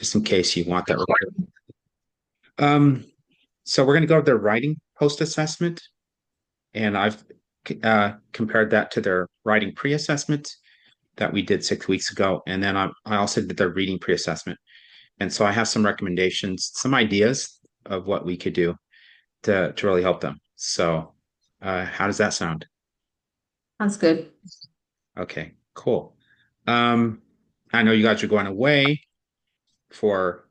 just in case you want that. Um, so we're going to go to their writing post assessment, and I've compared that to their writing pre assessment that we did 6 weeks ago, and then I also did their reading pre assessment, and so I have some recommendations, some ideas of what we could do to really help them. So, how does that sound? Sounds good. Okay, cool. Um, I know you guys are going away for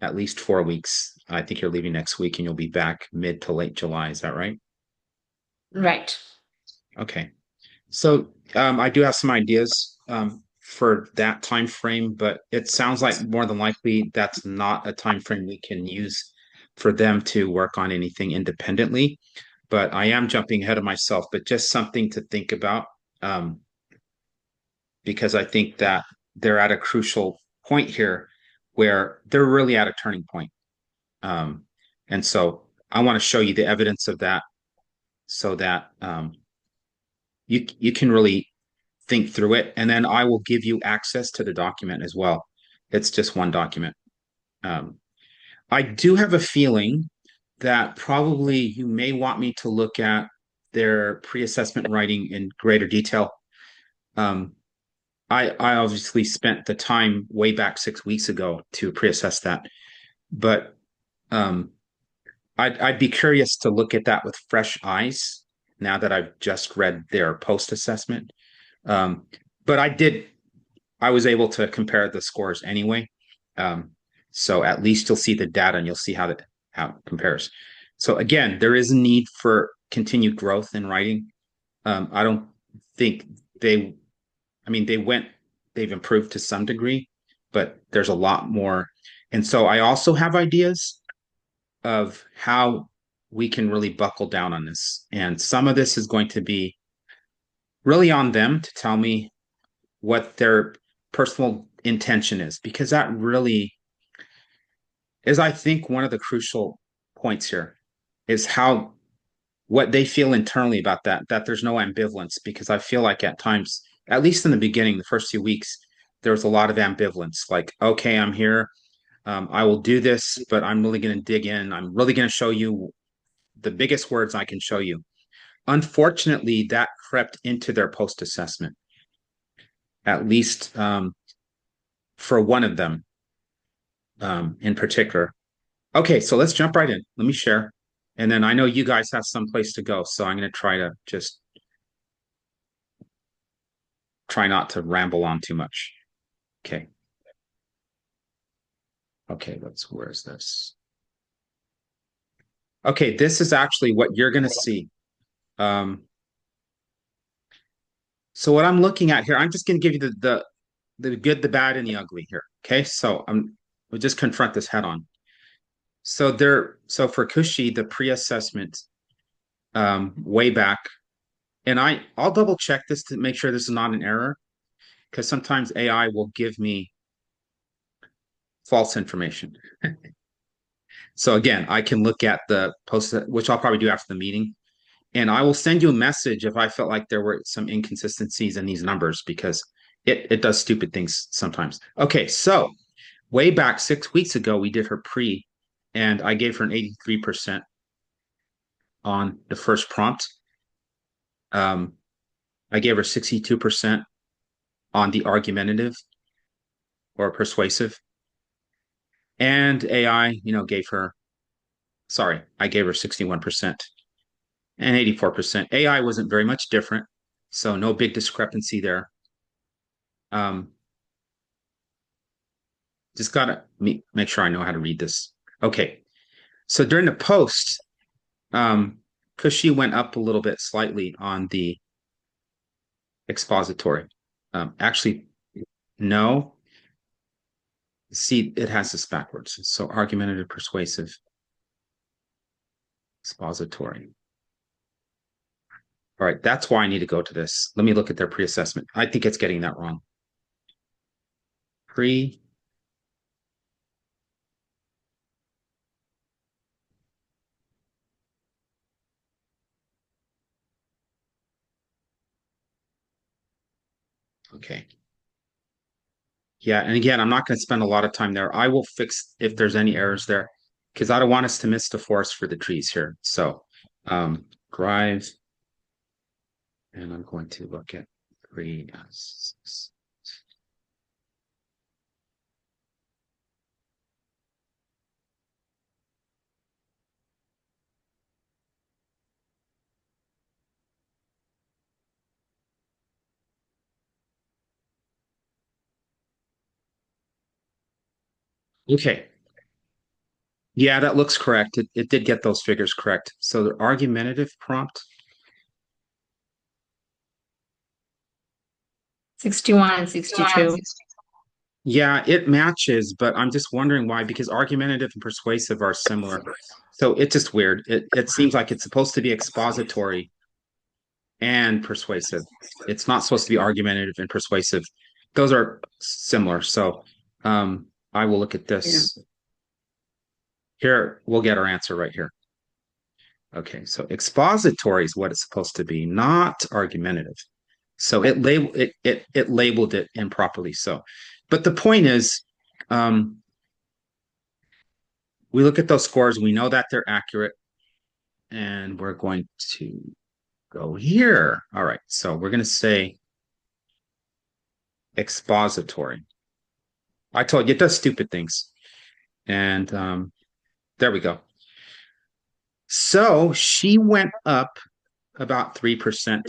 at least 4 weeks. I think you're leaving next week and you'll be back mid to late July. Is that right? Right. Okay. So I do have some ideas for that time frame, but it sounds like more than likely that's not a time frame we can use for them to work on anything independently. But I am jumping ahead of myself, but just something to think about um, because I think that they're at a crucial point here where they're really at a turning point. Um, and so I want to show you the evidence of that so that you can really think through it, and then I will give you access to the document as well. It's just one document. Um, I do have a feeling that probably you may want me to look at their pre-assessment writing in greater detail. Um, I obviously spent the time way back 6 weeks ago to pre-assess that, but um, I'd be curious to look at that with fresh eyes now that I've just read their post-assessment. Um, but I was able to compare the scores anyway. Um, so at least you'll see the data and you'll see how it compares. So again, there is a need for continued growth in writing. I don't think they, I mean, they've improved to some degree, but there's a lot more. And so I also have ideas of how we can really buckle down on this. And some of this is going to be really on them to tell me what their personal intention is, because that really is, I think, one of the crucial points here is how what they feel internally about that there's no ambivalence, because I feel like at times, at least in the beginning, the first few weeks, there was a lot of ambivalence, like, okay, I'm here, I will do this, but I'm really going to dig in, I'm really going to show you the biggest words I can show you. Unfortunately, that crept into their post assessment, at least for one of them in particular. Okay, so let's jump right in. Let me share. And then I know you guys have some place to go, so I'm going to try to just try not to ramble on too much. Okay. Okay, where's this? Okay, this is actually what you're going to see. Um, so what I'm looking at here, I'm just going to give you the good, the bad, and the ugly here. Okay, so we'll just confront this head on. So for Kushi, the pre-assessment way back, and I'll double check this to make sure this is not an error, because sometimes AI will give me false information. So again, I can look at the post, which I'll probably do after the meeting, and I will send you a message if I felt like there were some inconsistencies in these numbers, because it does stupid things sometimes. Okay, so way back 6 weeks ago, we did her pre, and I gave her an 83% on the first prompt. Um, I gave her 62% on the argumentative or persuasive, and AI, gave her, sorry, I gave her 61% and 84%. AI wasn't very much different, so no big discrepancy there. Um, just gotta make sure I know how to read this. Okay, so during the post, because she went up a little bit slightly on the expository. Actually, no. See, it has this backwards. So argumentative, persuasive, expository. All right, that's why I need to go to this. Let me look at their pre-assessment. I think it's getting that wrong. Pre, okay. Yeah, and again, I'm not going to spend a lot of time there. I will fix if there's any errors there because I don't want us to miss the forest for the trees here. So, drive, and I'm going to look at three. Okay. Yeah, that looks correct. It did get those figures correct. So the argumentative prompt, 61 and 62. yeah, it matches, but I'm just wondering why, because argumentative and persuasive are similar. So it's just weird. It seems like it's supposed to be expository and persuasive. It's not supposed to be argumentative and persuasive. Those are similar. So I will look at Yeah. this. Here, we'll get our answer right here. Okay, so expository is what it's supposed to be, not argumentative. So it labeled it improperly. So, but the point is, um, we look at those scores, we know that they're accurate, and we're going to go here. All right, so we're going to say expository. I told you it does stupid things. And there we go. So she went up about 3%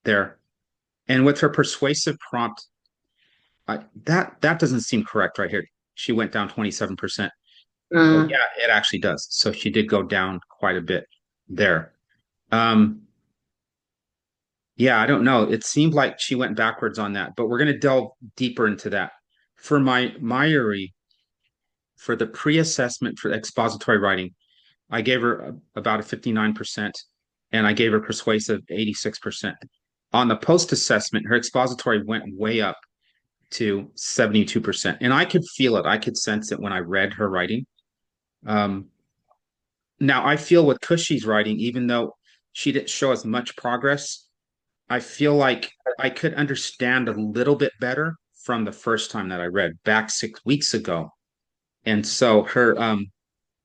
there. And with her persuasive prompt, that doesn't seem correct right here. She went down 27%. Oh, Mm, yeah, it actually does. So she did go down quite a bit there. Um, yeah, I don't know. It seemed like she went backwards on that, but we're going to delve deeper into that. For my Myri, for the pre-assessment for expository writing, I gave her about a 59%, and I gave her persuasive 86%. On the post-assessment, her expository went way up to 72%. And I could feel it. I could sense it when I read her writing. Um, Now, I feel with Cushy's writing, even though she didn't show as much progress, I feel like I could understand a little bit better from the first time that I read back 6 weeks ago. And so her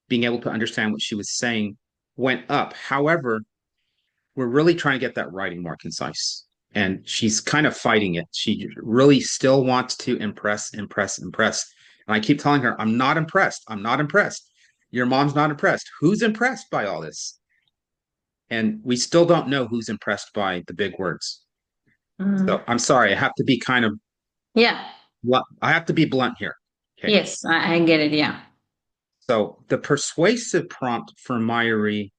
being able to understand what she was saying went up. However, we're really trying to get that writing more concise. And she's kind of fighting it. She really still wants to impress, impress, impress. And I keep telling her, I'm not impressed. I'm not impressed. Your mom's not impressed. Who's impressed by all this? And we still don't know who's impressed by the big words. So mm. I'm sorry, I have to be kind of Yeah. I have to be blunt here. Okay. Yes, I get it. Yeah. So the persuasive prompt for Myri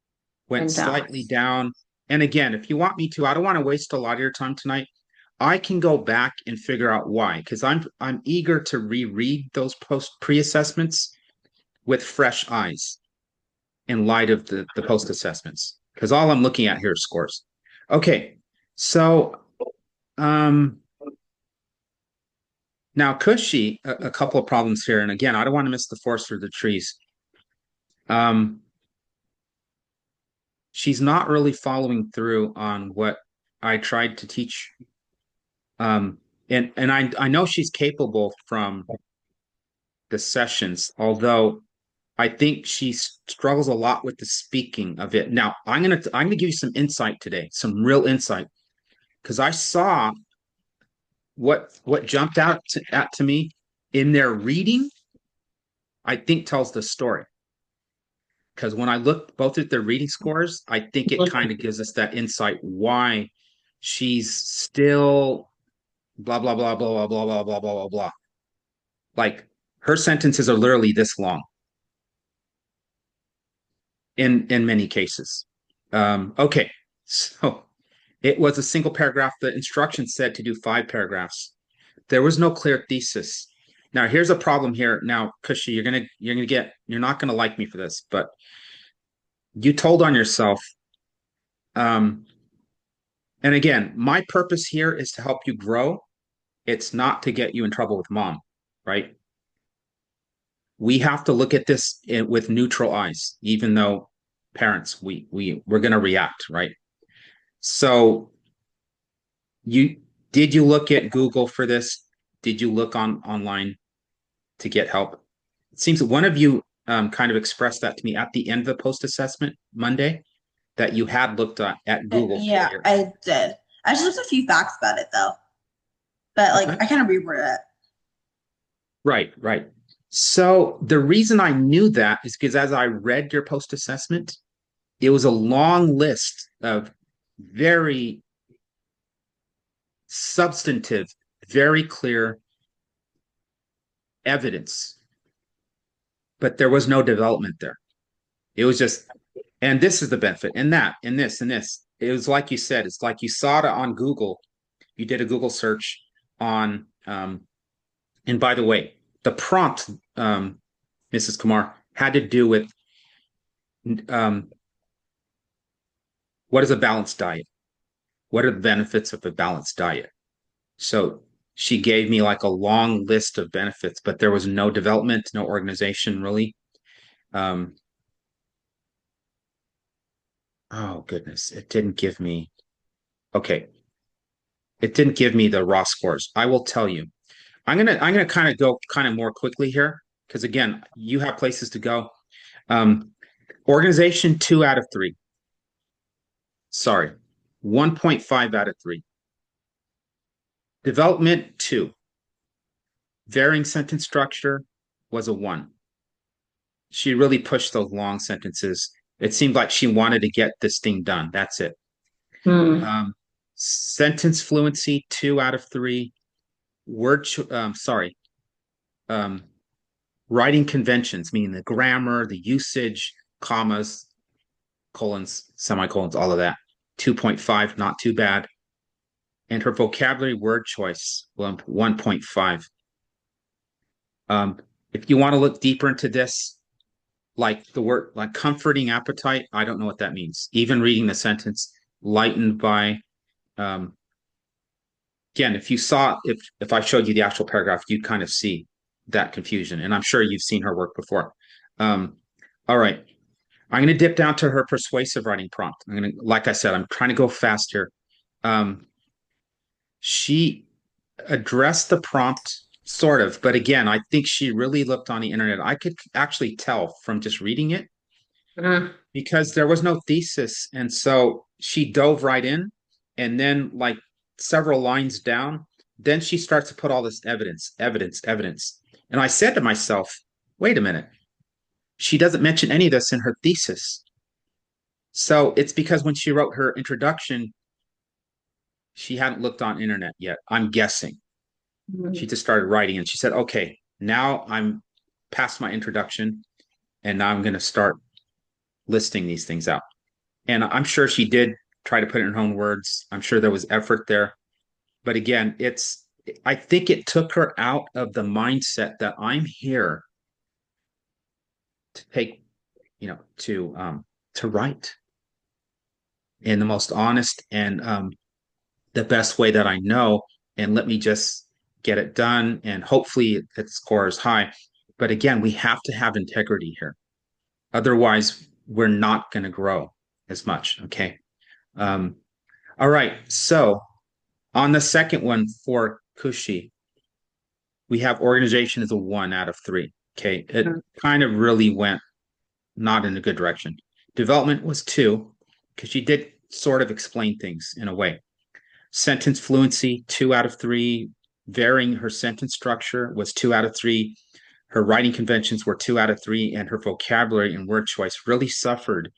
went Went down. slightly down. And again, if you want me to, I don't want to waste a lot of your time tonight. I can go back and figure out why, because I'm eager to reread those post pre-assessments with fresh eyes in light of the post assessments. Because all I'm looking at here is scores. Okay, so um now Cushy, a couple of problems here, and again, I don't want to miss the forest for the trees. Um, she's not really following through on what I tried to teach. And I know she's capable from the sessions, although I think she struggles a lot with the speaking of it. Now, I'm gonna give you some insight today, some real insight, because I saw what jumped out to me in their reading. I think tells the story. Because when I look both at their reading scores, I think it kind of gives us that insight why she's still blah blah blah blah blah blah blah blah blah blah blah. Like her sentences are literally this long in many cases. Okay, so it was a single paragraph. The instructions said to do 5 paragraphs. There was no clear thesis. Now here's a problem here. Now, Cushy, you're not gonna like me for this, but you told on yourself. Um, and again, my purpose here is to help you grow. It's not to get you in trouble with mom, right? We have to look at this with neutral eyes, even though parents, we're going to react, right? So you did you look at Google for this? did you look online to get help? It seems that one of you kind of expressed that to me at the end of the post assessment Monday, that you had looked at Google Yeah, for your. I did. I just looked a few facts about it though, but like Okay. I kind of reworded it. Right, right. So the reason I knew that is because as I read your post assessment, it was a long list of very substantive, very clear evidence, but there was no development there. It was just, and this is the benefit, and that, and this, and this. It was like you said, it's like you saw it on Google. You did a Google search on, and by the way, the prompt, Mrs. Kumar, had to do with um, what is a balanced diet? What are the benefits of a balanced diet? So she gave me like a long list of benefits, but there was no development, no organization really. Um, oh goodness, it didn't give me. Okay, it didn't give me the raw scores. I will tell you. I'm gonna kind of go kind of more quickly here because again, you have places to go. Um, organization 2 out of 3. Sorry, 1.5 out of 3. Development 2. Varying sentence structure was a 1. She really pushed those long sentences. It seemed like she wanted to get this thing done. That's it. Hmm. Sentence fluency 2 out of 3. Sorry. Um, writing conventions, meaning the grammar, the usage, commas, colons, semicolons, all of that. 2.5, not too bad. And her vocabulary word choice, 1.5. If you want to look deeper into this, like the word like comforting appetite, I don't know what that means. Even reading the sentence, lightened by um again, if you saw if I showed you the actual paragraph, you'd kind of see that confusion. And I'm sure you've seen her work before. Um, all right. I'm going to dip down to her persuasive writing prompt. I'm going to, like I said, I'm trying to go fast here. Um, she addressed the prompt sort of, but again, I think she really looked on the internet. I could actually tell from just reading it Hmm. because there was no thesis. And so she dove right in. And then, like several lines down, then she starts to put all this evidence, evidence, evidence. And I said to myself, wait a minute, she doesn't mention any of this in her thesis. So it's because when she wrote her introduction, she hadn't looked on internet yet. I'm guessing. She just started writing and she said, okay, now I'm past my introduction and now I'm going to start listing these things out. And I'm sure she did try to put it in her own words. I'm sure there was effort there. But again, I think it took her out of the mindset that I'm here to take, to write in the most honest and the best way that I know. And let me just get it done. And hopefully it scores high. But again, we have to have integrity here. Otherwise, we're not going to grow as much. Okay. Um, all right. So on the second one for Kushi, we have organization as a 1 out of 3. Okay. It kind of really went not in a good direction. Development was 2 because she did sort of explain things in a way. Sentence fluency, 2 out of 3. Varying her sentence structure was 2 out of 3. Her writing conventions were 2 out of 3, and her vocabulary and word choice really suffered.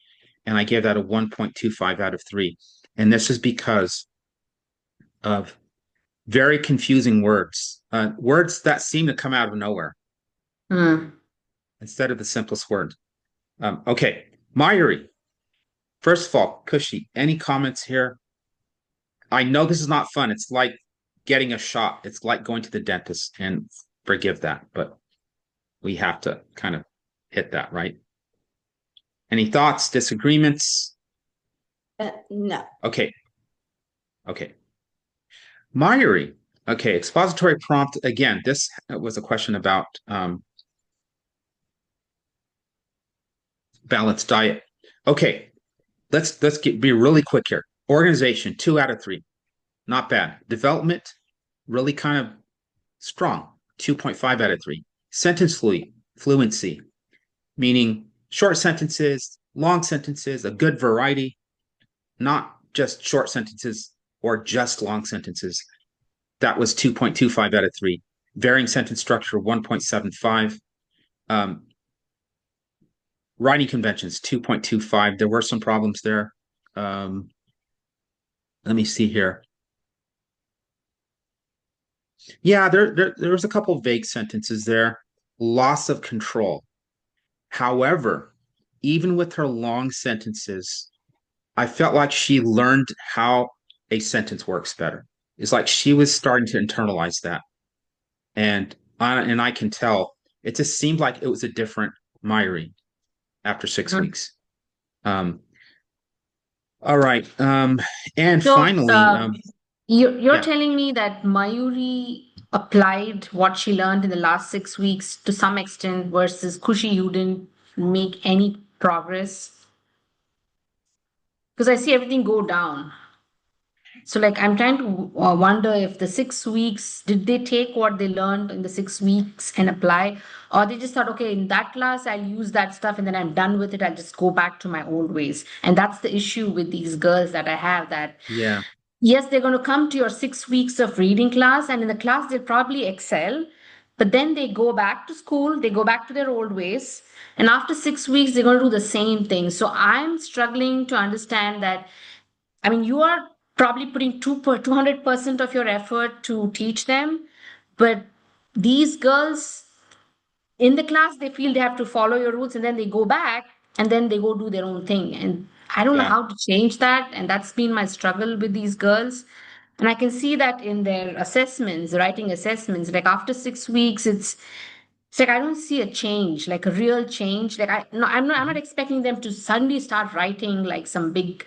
And I gave that a 1.25 out of 3. And this is because of very confusing words, words that seem to come out of nowhere Hmm. instead of the simplest word. Okay, Mayuri. First of all, Kushi, any comments here? I know this is not fun. It's like getting a shot. It's like going to the dentist, and forgive that, but we have to kind of hit that, right? Any thoughts, disagreements? No. Okay. Okay. Mayuri. Okay, expository prompt. Again, this was a question about balanced diet. Okay, be really quick here. Organization, 2 out of 3. Not bad. Development, really kind of strong, 2.5 out of 3. Sentence fluency, meaning short sentences, long sentences, a good variety, not just short sentences or just long sentences. That was 2.25 out of 3. Varying sentence structure, 1.75. Writing conventions, 2.25. There were some problems there. Let me see here. Yeah, there was a couple of vague sentences there. Loss of control. However, even with her long sentences, I felt like she learned how a sentence works better. It's like she was starting to internalize that. And I can tell it just seemed like it was a different Myri after 6 weeks. All right. And So, finally, you're yeah, telling me that Mayuri applied what she learned in the last 6 weeks to some extent versus Kushi, you didn't make any progress? Because I see everything go down. So, like, I'm trying to wonder if the 6 weeks, did they take what they learned in the 6 weeks and apply? Or they just thought, okay, in that class, I'll use that stuff and then I'm done with it. I'll just go back to my old ways. And that's the issue with these girls that I have, that yeah, yes, they're going to come to your 6 weeks of reading class, and in the class, they'll probably excel. But then they go back to school, they go back to their old ways. And after 6 weeks, they're going to do the same thing. So I'm struggling to understand that. I mean, you are probably putting 200% of your effort to teach them. But these girls in the class, they feel they have to follow your rules, and then they go back and then they go do their own thing. And I don't know yeah, how to change that. And that's been my struggle with these girls. And I can see that in their assessments, writing assessments. Like after 6 weeks, it's like I don't see a change, like a real change. Like I'm not expecting them to suddenly start writing like some big,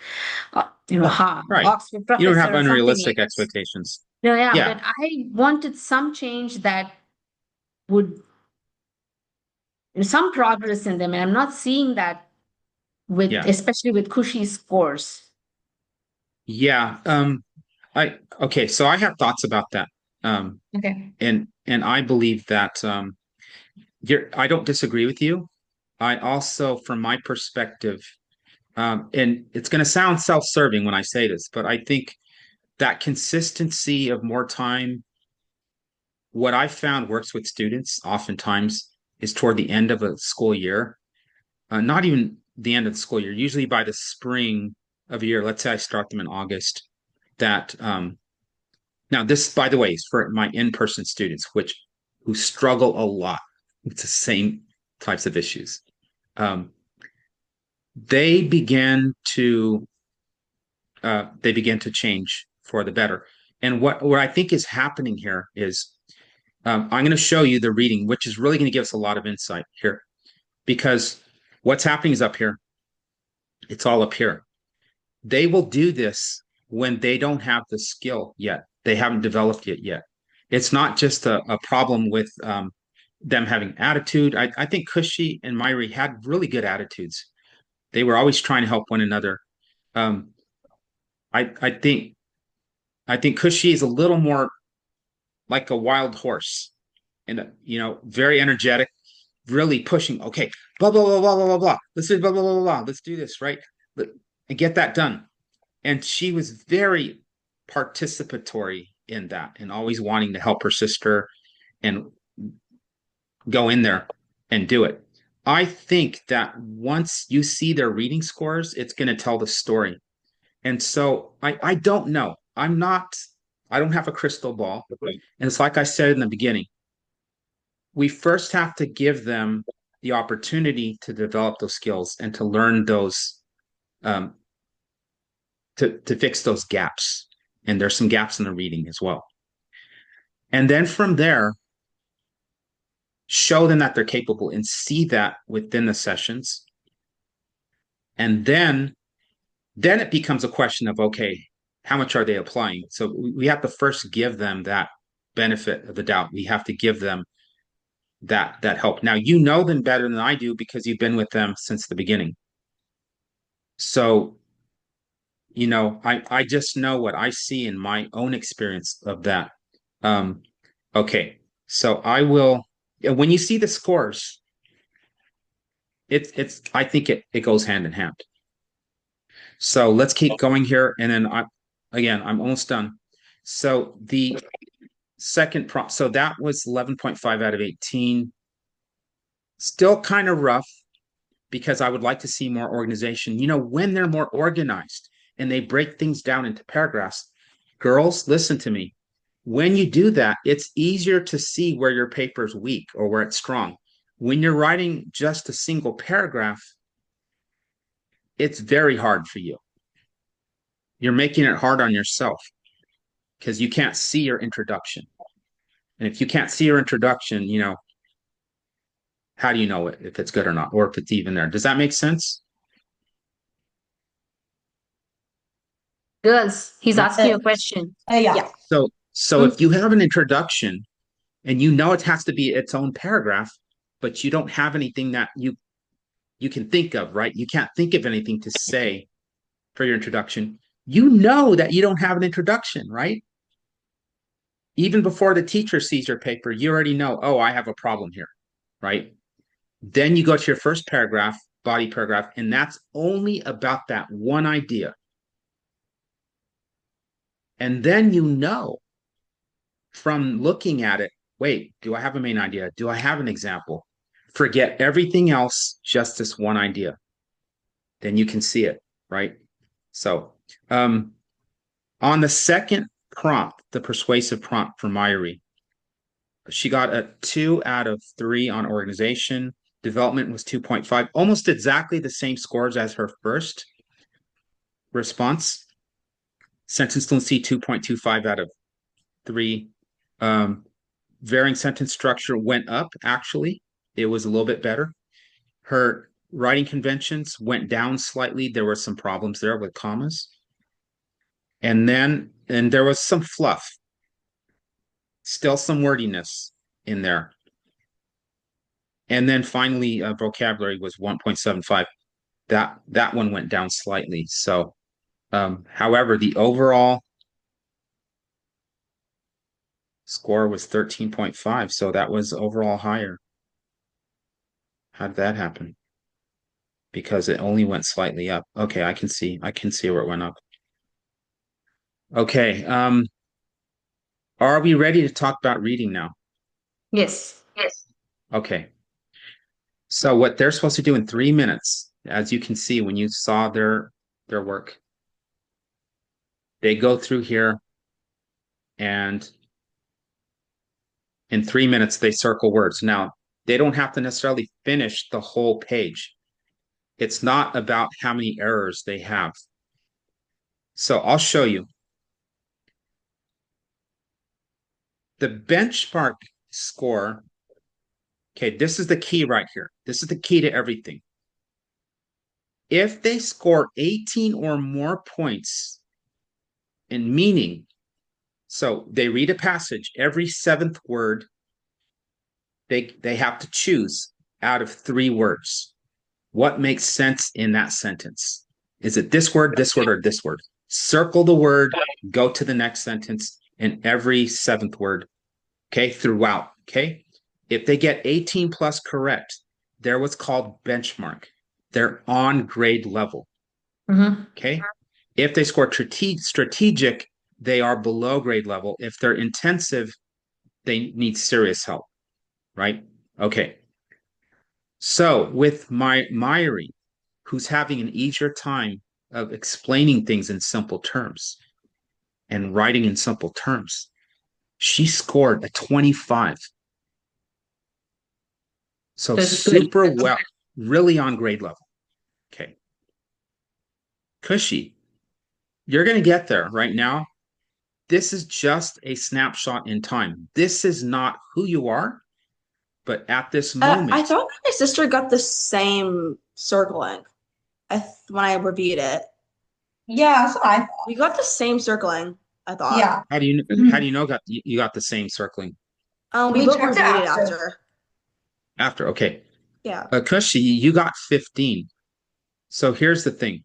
right. Oxford You don't have professor or something like unrealistic this. expectations. No, yeah, Yeah, but I wanted some change that would some progress in them, and I'm not seeing that with yeah, especially with Kushi's scores. yeah. I okay, so I have thoughts about that. Um, Okay. and I believe that I don't disagree with you. I also, from my perspective, and it's going to sound self-serving when I say this, but I think that consistency of more time, what I found works with students oftentimes is toward the end of a school year, not even the end of the school year, usually by the spring of a year. Let's say I start them in August. That Now this, by the way, is for my in-person students, who struggle a lot with the same types of issues. Um, they begin to change for the better. And what I think is happening here is I'm going to show you the reading, which is really going to give us a lot of insight here, because what's happening is up here. It's all up here. They will do this when they don't have the skill yet. They haven't developed it yet. It's not just a problem with them having attitude. I think Kushi and Myri had really good attitudes. They were always trying to help one another. Um, I, I think I think Kushi is a little more like a wild horse, and very energetic, really pushing. Okay, blah blah blah blah blah blah blah. Let's do blah blah blah blah. Let's do this, right? And get that done. And she was very participatory in that, and always wanting to help her sister and go in there and do it. I think that once you see their reading scores, it's going to tell the story. And so I don't know. I don't have a crystal ball. And it's like I said in the beginning, we first have to give them the opportunity to develop those skills and to learn those, um, to fix those gaps. And there's some gaps in the reading as well. And then from there, show them that they're capable and see that within the sessions. And then it becomes a question of, okay, how much are they applying? So we have to first give them that benefit of the doubt. We have to give them that help. Now you know them better than I do because you've been with them since the beginning. So I just know what I see in my own experience of that. Okay, So I will, and when you see the scores, I think it goes hand in hand. So let's keep going here. And then I'm almost done. So the second prompt, so that was 11.5 out of 18. Still kind of rough because I would like to see more organization. You know, when they're more organized and they break things down into paragraphs, girls, listen to me. When you do that, it's easier to see where your paper's weak or where it's strong. When you're writing just a single paragraph, it's very hard for you. You're making it hard on yourself because you can't see your introduction. And if you can't see your introduction, you know, how do you know if it's good or not, or if it's even there? Does that make sense? Girls, he's asking you a question. Yeah. Yeah. So if you have an introduction and you know it has to be its own paragraph, but you don't have anything that you can think of, right? You can't think of anything to say for your introduction. You know that you don't have an introduction, right? Even before the teacher sees your paper, you already know, oh, I have a problem here, right? Then you go to your first paragraph, body paragraph, and that's only about that one idea. And then you know from looking at it, wait, do I have a main idea? Do I have an example? Forget everything else, just this one idea. Then you can see it, right? So on the second prompt, the persuasive prompt for Myri, she got a 2 out of 3 on organization. Development was 2.5, almost exactly the same scores as her first response. Sentence fluency 2.25 out of 3. Varying sentence structure went up, actually. It was a little bit better. Her writing conventions went down slightly. There were some problems there with commas. And there was some fluff. Still some wordiness in there. And then finally, vocabulary was 1.75. That one went down slightly. So, however, the overall score was 13.5. So that was overall higher. How did that happen? Because it only went slightly up. Okay, I can see where it went up. Okay, are we ready to talk about reading now? Yes. Okay. So what they're supposed to do in 3 minutes, as you can see when you saw their work, they go through here and in 3 minutes they circle words. Now, they don't have to necessarily finish the whole page. It's not about how many errors they have. So I'll show you. The benchmark score, okay, this is the key right here. This is the key to everything. If they score 18 or more points in meaning, so they read a passage, every 7th word, they have to choose out of 3 words. What makes sense in that sentence? Is it this word, or this word? Circle the word, go to the next sentence, and every 7th word, okay, throughout, okay? If they get 18 plus correct, they're what's called benchmark. They're on grade level, okay? If they score strategic, they are below grade level. If they're intensive, they need serious help, right? Okay. So with Myri, who's having an easier time of explaining things in simple terms and writing in simple terms, she scored a 25. So super well, really on grade level. Okay. Cushy, you're going to get there right now. This is just a snapshot in time. This is not who you are, but at this moment. I thought my sister got the same circling when I reviewed it. Yeah, that's what I thought. We got the same circling, I thought. Yeah. How do you know you got the same circling? We both checked reviewed it after. After, okay. Yeah. Cushy, you got 15. So here's the thing.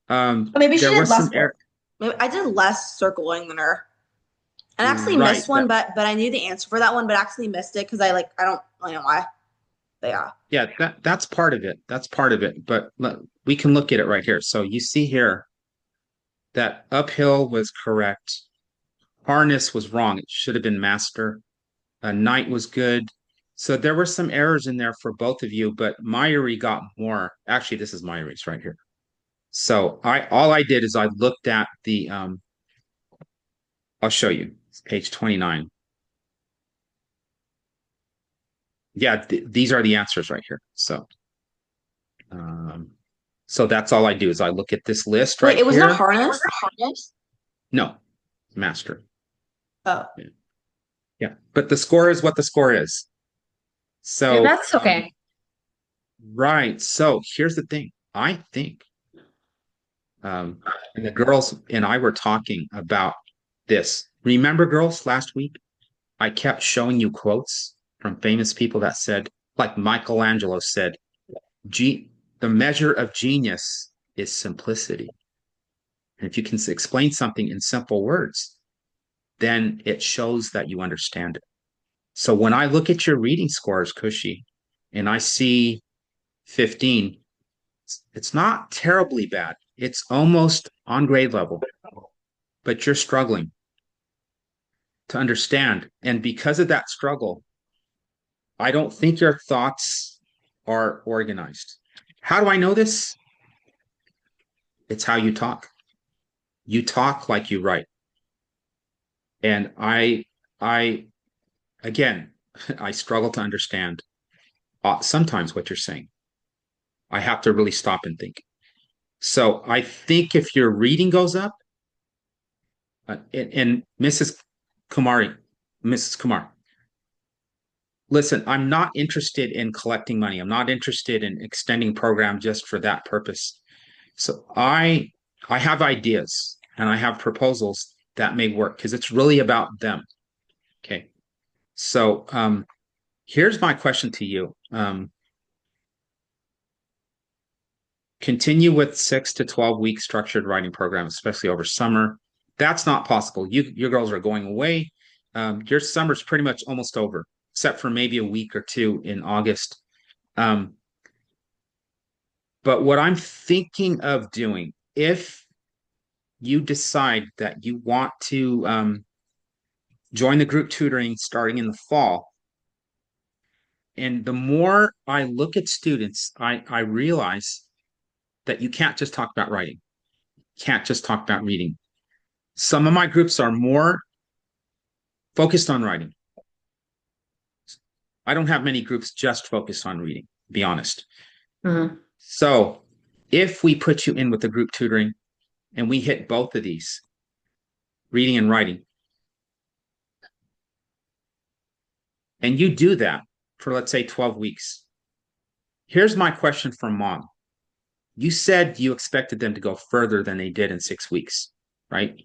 Maybe she there did was less some error. Maybe I did less circling than her. And I actually Right. missed one, but I knew the answer for that one, but actually missed it because I don't really know why. But yeah. Yeah, that's part of it. That's part of it. But we can look at it right here. So you see here that uphill was correct. Harness was wrong. It should have been master. Knight was good. So there were some errors in there for both of you, but Myri got more. Actually, this is Myri's right here. So all I did is I looked at the I'll show you. It's page 29. Yeah, these are the answers right here. So that's all I do is I look at this list right Wait, it was here. not harness? No, master. Oh. Yeah, but the score is what the score is. So Yeah, that's okay. right. So here's the thing. I think, and the girls and I were talking about this. Remember, girls, last week I kept showing you quotes from famous people that said, like Michelangelo said, the measure of genius is simplicity. And if you can explain something in simple words, then it shows that you understand it. So when I look at your reading scores, Cushy, and I see 15, it's not terribly bad. It's almost on grade level, but you're struggling to understand. And because of that struggle, I don't think your thoughts are organized. How do I know this? It's how you talk. You talk like you write. And again, I struggle to understand sometimes what you're saying. I have to really stop and think. So I think if your reading goes up, and Mrs. Kumar, listen, I'm not interested in collecting money. I'm not interested in extending program just for that purpose. So I have ideas and I have proposals that may work because it's really about them. Okay. So here's my question to you. Continue with 6 to 12 week structured writing programs, especially over summer. That's not possible. Your girls are going away. Your summer's pretty much almost over, except for maybe a week or two in August. But what I'm thinking of doing, if you decide that you want to join the group tutoring starting in the fall, and the more I look at students, I realize that you can't just talk about writing, can't just talk about reading. Some of my groups are more focused on writing. I don't have many groups just focused on reading, to be honest. Mm-hmm. So if we put you in with the group tutoring and we hit both of these, reading and writing, and you do that for, let's say, 12 weeks, here's my question for mom. You said you expected them to go further than they did in 6 weeks, right?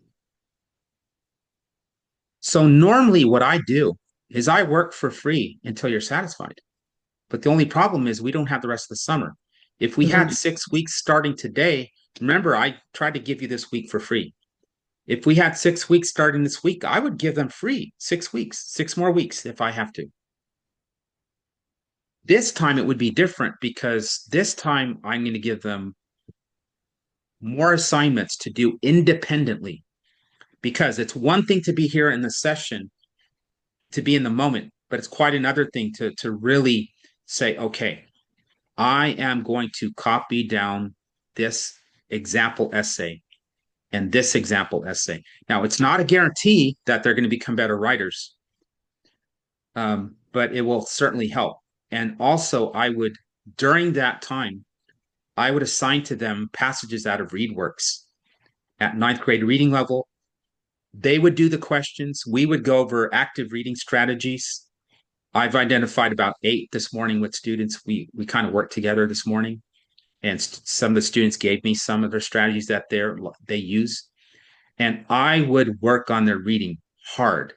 So normally what I do is I work for free until you're satisfied. But the only problem is we don't have the rest of the summer. If we had 6 weeks starting today, remember, I tried to give you this week for free. If we had 6 weeks starting this week, I would give them free 6 weeks, 6 more weeks if I have to. This time it would be different because this time I'm going to give them more assignments to do independently. Because it's one thing to be here in the session, to be in the moment, but it's quite another thing to really say, okay, I am going to copy down this example essay and this example essay. Now, it's not a guarantee that they're going to become better writers, but it will certainly help. And also, during that time, I would assign to them passages out of ReadWorks at 9th grade reading level. They would do the questions. We would go over active reading strategies. I've identified about 8 this morning with students. We kind of worked together this morning, and some of the students gave me some of their strategies that they use. And I would work on their reading hard,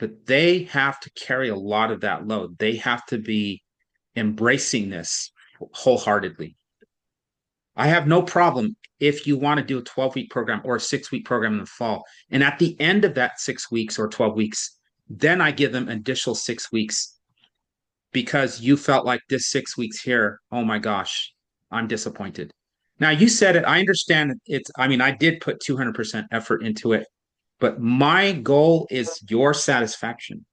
but they have to carry a lot of that load. They have to be embracing this wholeheartedly. I have no problem if you want to do a 12-week program or a 6-week program in the fall. And at the end of that 6 weeks or 12 weeks, then I give them additional 6 weeks because you felt like this 6 weeks here, oh my gosh, I'm disappointed. Now you said it, I understand it's, I mean, I did put 200% effort into it, but my goal is your satisfaction.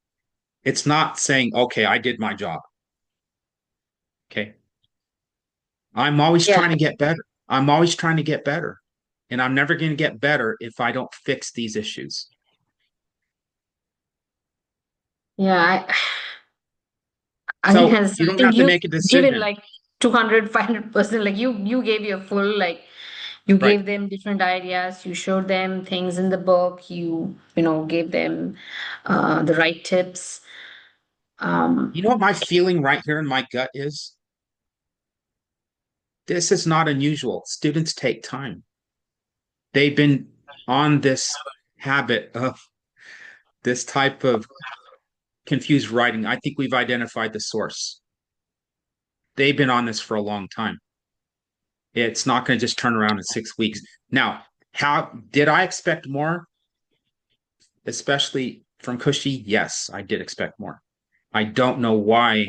It's not saying, okay, I did my job. Okay. I'm always Yeah. trying to get better. I'm always trying to get better. And I'm never going to get better if I don't fix these issues. Yeah, I So think as you I don't think have to you've make a given decision. like 200, 500%. Like you gave your full, like you Right. gave them different ideas, you showed them things in the book, you gave them the right tips. Um, You know what my feeling right here in my gut is? This is not unusual. Students take time. They've been on this habit of this type of confused writing. I think we've identified the source. They've been on this for a long time. It's not going to just turn around in 6 weeks. Now, how did I expect more, especially from Cushy? Yes, I did expect more. I don't know why.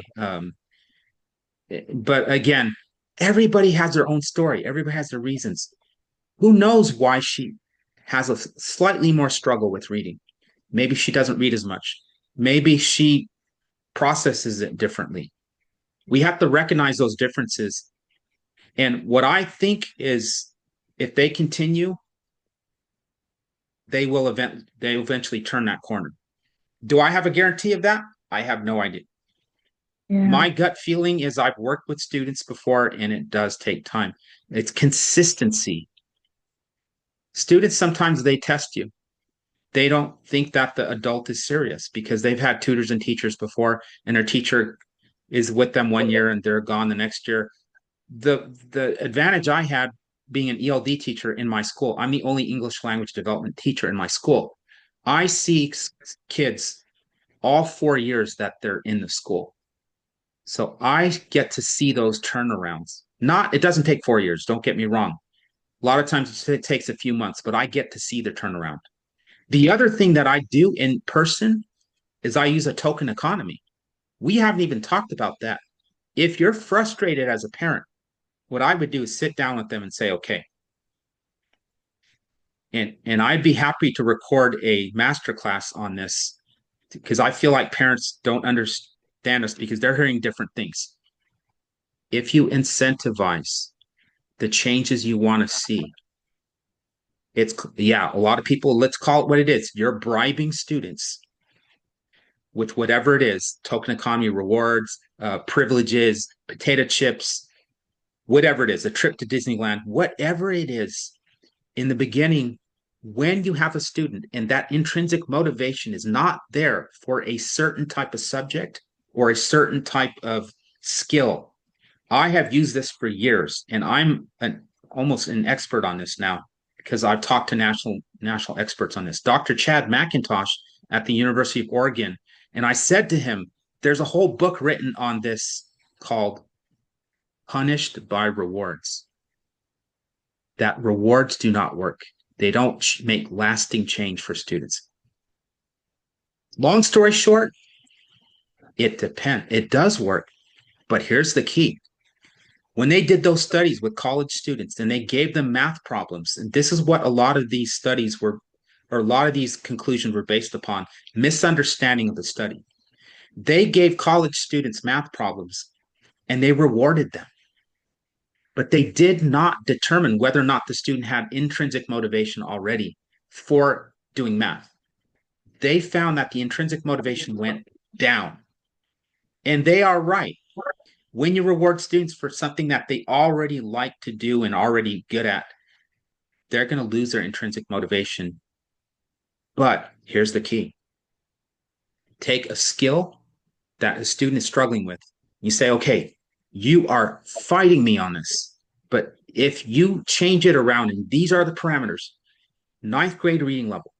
But again, everybody has their own story. Everybody has their reasons. Who knows why she has a slightly more struggle with reading? Maybe she doesn't read as much. Maybe she processes it differently. We have to recognize those differences. And what I think is if they continue, they eventually turn that corner. Do I have a guarantee of that? I have no idea. yeah. My gut feeling is I've worked with students before and it does take time. It's consistency. Students sometimes they test you. They don't think that the adult is serious because they've had tutors and teachers before and their teacher is with them 1 year and they're gone the next year. The advantage I had being an ELD teacher in my school, I'm the only English language development teacher in my school. I see kids all 4 years that they're in the school. So I get to see those turnarounds. Not, it doesn't take 4 years, don't get me wrong. A lot of times it takes a few months, but I get to see the turnaround. The other thing that I do in person is I use a token economy. We haven't even talked about that. If you're frustrated as a parent, what I would do is sit down with them and say, okay, and I'd be happy to record a masterclass on this because I feel like parents don't understand us because they're hearing different things. If you incentivize the changes you want to see, yeah, a lot of people, let's call it what it is. You're bribing students with whatever it is, token economy rewards, privileges, potato chips, whatever it is, a trip to Disneyland, whatever it is. In the beginning, when you have a student and that intrinsic motivation is not there for a certain type of subject or a certain type of skill, I have used this for years and I'm almost an expert on this now because I've talked to national experts on this. Dr. Chad McIntosh at the University of Oregon, and I said to him, there's a whole book written on this called Punished by Rewards. That rewards do not work. They don't make lasting change for students. Long story short, it depends. It does work, but here's the key. When they did those studies with college students and they gave them math problems, and this is what a lot of these studies were, or a lot of these conclusions were based upon, misunderstanding of the study. They gave college students math problems and they rewarded them. But they did not determine whether or not the student had intrinsic motivation already for doing math. They found that the intrinsic motivation went down. And they are right. When you reward students for something that they already like to do and already good at, they're going to lose their intrinsic motivation. But here's the key. Take a skill that a student is struggling with. You say, okay, you are fighting me on this. But if you change it around, and these are the parameters, 9th grade reading level,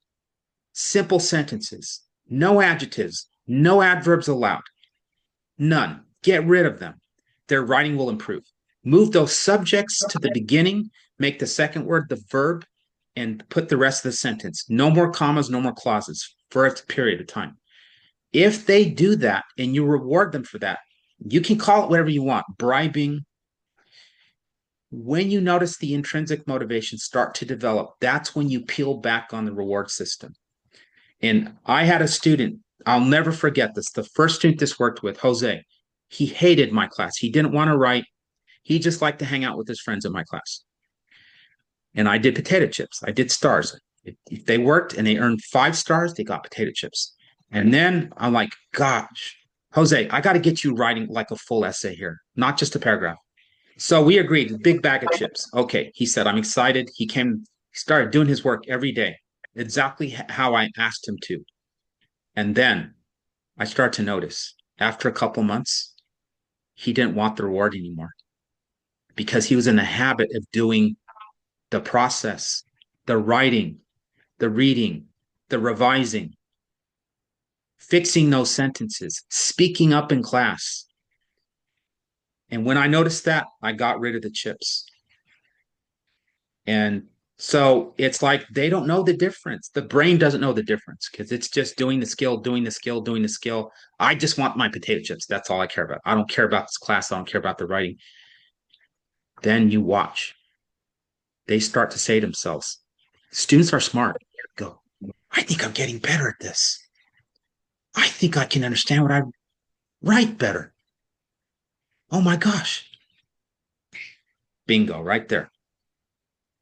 simple sentences, no adjectives, no adverbs allowed, none. Get rid of them. Their writing will improve. Move those subjects to the beginning, make the second word the verb, and put the rest of the sentence. No more commas, no more clauses for a period of time. If they do that and you reward them for that, you can call it whatever you want, bribing. When you notice the intrinsic motivation start to develop, that's when you peel back on the reward system. And I had a student, I'll never forget this. The first student this worked with, Jose, he hated my class. He didn't want to write. He just liked to hang out with his friends in my class. And I did potato chips. I did stars. If they worked and they earned 5 stars, they got potato chips. And then I'm like, gosh, Jose, I got to get you writing like a full essay here, not just a paragraph. So we agreed, big bag of chips. Okay, he said, I'm excited. He started doing his work every day, exactly how I asked him to. And then I started to notice after a couple months, he didn't want the reward anymore because he was in the habit of doing the process, the writing, the reading, the revising, fixing those sentences, speaking up in class. And when I noticed that, I got rid of the chips. And so it's like they don't know the difference. The brain doesn't know the difference because it's just doing the skill, doing the skill, doing the skill. I just want my potato chips. That's all I care about. I don't care about this class. I don't care about the writing. Then you watch. They start to say to themselves, students are smart. Go, I think I'm getting better at this. I think I can understand what I write better. Oh my gosh. Bingo, right there.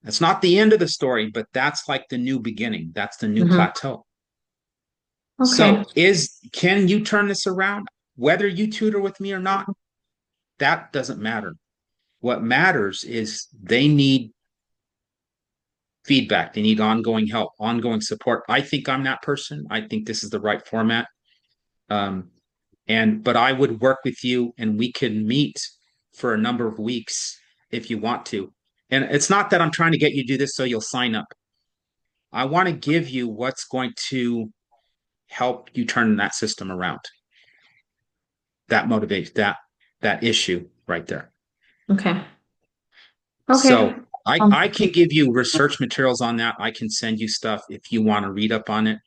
That's not the end of the story, but that's like the new beginning. That's the new plateau. Okay. So can you turn this around? Whether you tutor with me or not, that doesn't matter. What matters is they need feedback. They need ongoing help, ongoing support. I think I'm that person. I think this is the right format. But I would work with you and we can meet for a number of weeks if you want to. And it's not that I'm trying to get you to do this so you'll sign up. I want to give you what's going to help you turn that system around. That motivates that issue right there. Okay. Okay. So I can give you research materials on that. I can send you stuff if you want to read up on it.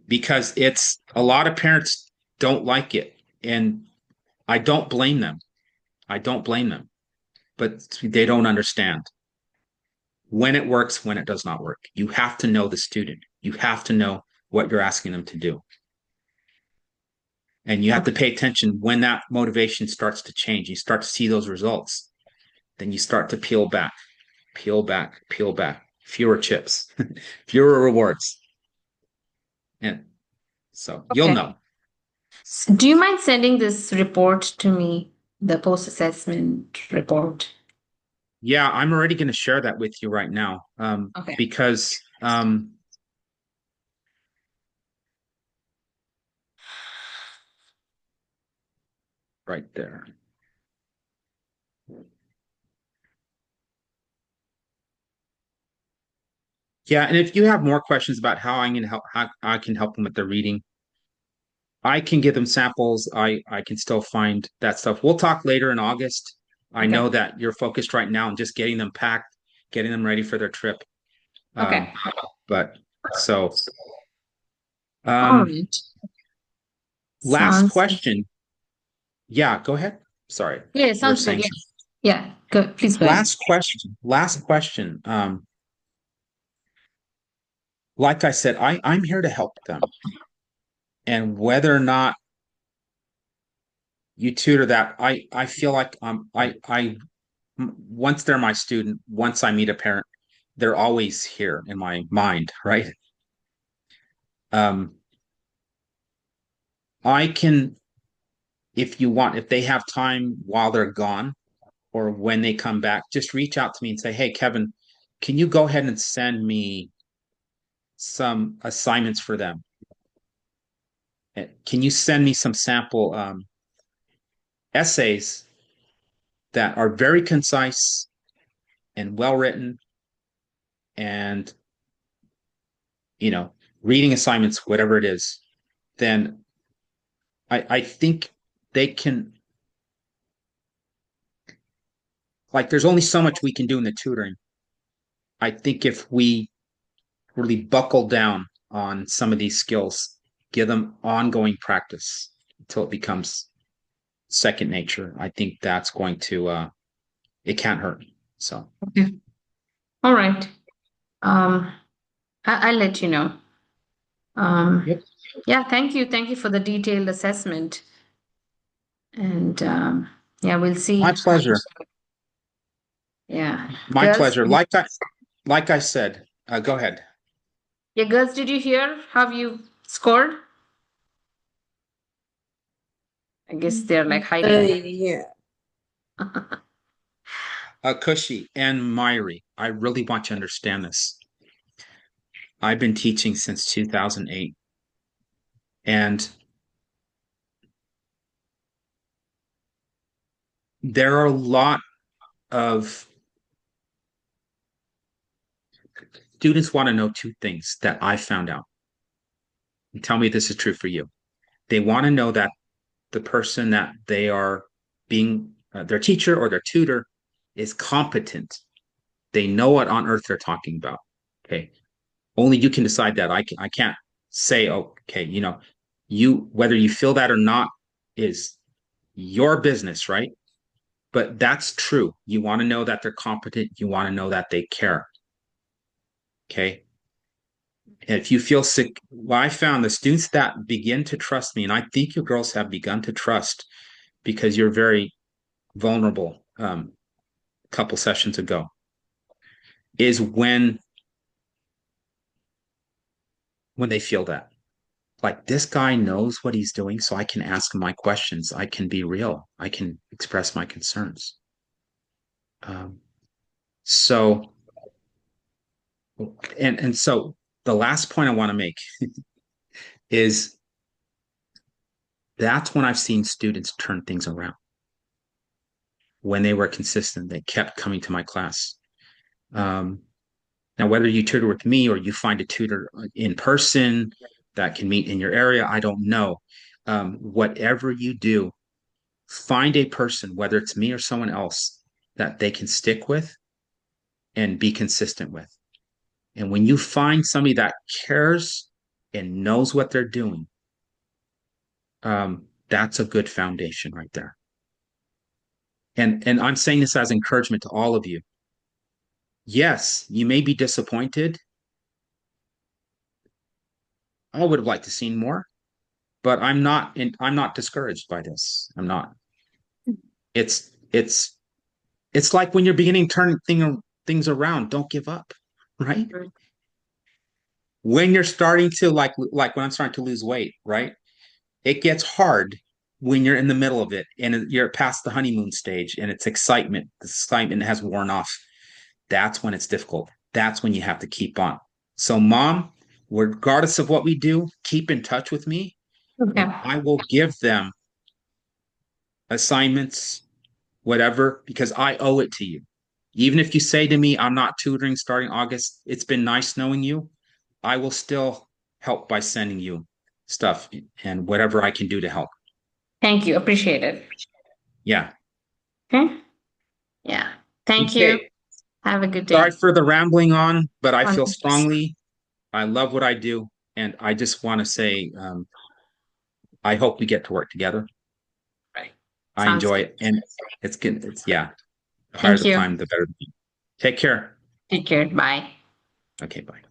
Because it's a lot of parents don't like it, and I don't blame them. I don't blame them, but they don't understand when it works, when it does not work. You have to know the student. You have to know what you're asking them to do. And you have to pay attention when that motivation starts to change. You start to see those results. Then you start to peel back, peel back, peel back. Fewer chips, fewer rewards. And so you'll know. Do you mind sending this report to me, the post-assessment report? Yeah, I'm already going to share that with you right now. Okay. Because right there. Yeah, and if you have more questions about how I'm going to help, how I can help them with their reading, I can give them samples. I can still find that stuff. We'll talk later in August. I Okay. know that you're focused right now on just getting them packed, getting them ready for their trip. Okay. But so, All right. last Sounds- question. Yeah, go ahead. Sorry. Yeah, You were sounds good. saying Yeah. Yeah. Good. Please go ahead. Last question. Last question. Like I said, I'm here to help them. And whether or not you tutor that, I feel like once they're my student, once I meet a parent, they're always here in my mind, right? I can, if you want, if they have time while they're gone or when they come back, just reach out to me and say, hey, Kevin, can you go ahead and send me some assignments for them? Can you send me some sample essays that are very concise and well written and reading assignments, whatever it is, then I think they can like there's only so much we can do in the tutoring. I think if we really buckle down on some of these skills, give them ongoing practice until it becomes second nature, I think that's going to it can't hurt. So Okay. All right. I'll let you know. Yep. Yeah, thank you. Thank you for the detailed assessment. And yeah, we'll see. my pleasure. Yeah. My Girls, pleasure. Like I said, go ahead. yeah, girls, did you hear how you scored? I guess they're like hiding. Yeah. Kushi and Myri, I really want you to understand this. I've been teaching since 2008, and there are a lot of students want to know two things that I found out. And tell me if this is true for you. They want to know that the person that they are being their teacher or their tutor is competent. They know what on earth they're talking about. Okay. Only you can decide that. I can't say, okay, you whether you feel that or not is your business, right? But that's true. You want to know that they're competent. You want to know that they care. Okay. And if you feel sick, well, I found the students that begin to trust me, and I think you girls have begun to trust because you're very vulnerable a couple sessions ago, is when they feel that. Like this guy knows what he's doing, so I can ask him my questions. I can be real. I can express my concerns. So, so the last point I want to make is that's when I've seen students turn things around. When they were consistent, they kept coming to my class. Now, whether you tutor with me or you find a tutor in person that can meet in your area, I don't know. Whatever you do, find a person, whether it's me or someone else, that they can stick with and be consistent with. And when you find somebody that cares and knows what they're doing, that's a good foundation right there. And I'm saying this as encouragement to all of you. Yes, you may be disappointed. I would have liked to seen more, but I'm not discouraged by this. I'm not. It's like when you're beginning to turn things around, don't give up, right? When you're starting to like when I'm starting to lose weight, right? It gets hard when you're in the middle of it and you're past the honeymoon stage and it's excitement. The excitement has worn off. That's when it's difficult. That's when you have to keep on. So, Mom, regardless of what we do, keep in touch with me. Okay. I will give them assignments, whatever, because I owe it to you. Even if you say to me, I'm not tutoring starting August, it's been nice knowing you. I will still help by sending you stuff and whatever I can do to help. Thank you. Appreciate it. Yeah. Okay. Yeah. Thank Okay. you. Have a good day. Sorry for the rambling on, but I feel Wonderful. strongly. I love what I do. And I just want to say, I hope we get to work together. Right. I Sounds enjoy good. it. And it's yeah. The higher Thank the you. climb, the better. Take care. Take care. Bye. Okay, bye.